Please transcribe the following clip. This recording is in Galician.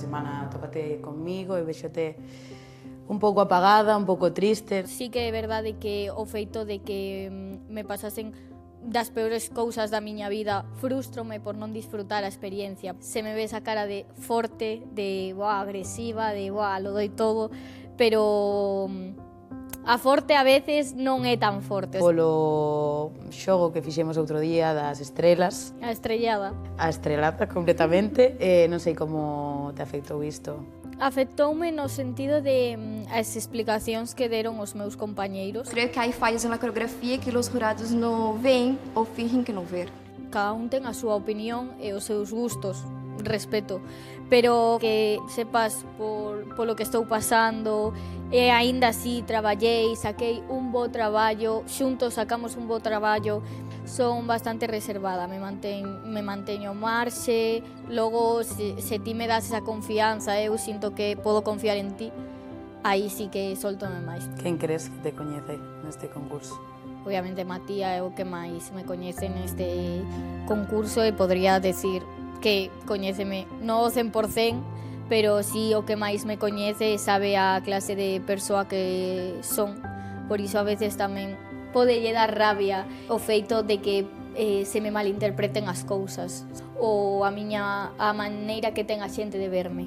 semana tópate comigo e vexote un pouco apagada, un pouco triste. Sí que é verdade que o feito de que me pasasen das peores cousas da miña vida frústrome por non disfrutar a experiencia. Se me ve esa cara de forte, de agresiva, de lo doi todo, pero a forte a veces non é tan forte. Polo xogo que fixemos outro día das estrelas. A estrellada. A estrelada completamente. Non sei como te afectou isto. Afectoume no sentido de as explicacións que deron os meus compañeiros. Creo que hai fallas na coreografía que os jurados non ven ou fingen que non ver. Cada un ten a súa opinión e os seus gustos, respeto, pero que sepas polo que estou pasando e aínda así traballei, saquei un bo traballo, xuntos sacamos un bo traballo. Son bastante reservada, me manteño marxe, logo se ti me das esa confianza, eu sinto que podo confiar en ti, aí sí que soltome máis. Quen crees que te coñece neste concurso? Obviamente Matía é o que máis me coñece neste concurso e podría decir que coñéceme non o 100%, pero sí o que máis me coñece e sabe a clase de persoa que son. Por iso a veces tamén podelle dar rabia o feito de que se me malinterpreten as cousas ou a maneira que ten a xente de verme.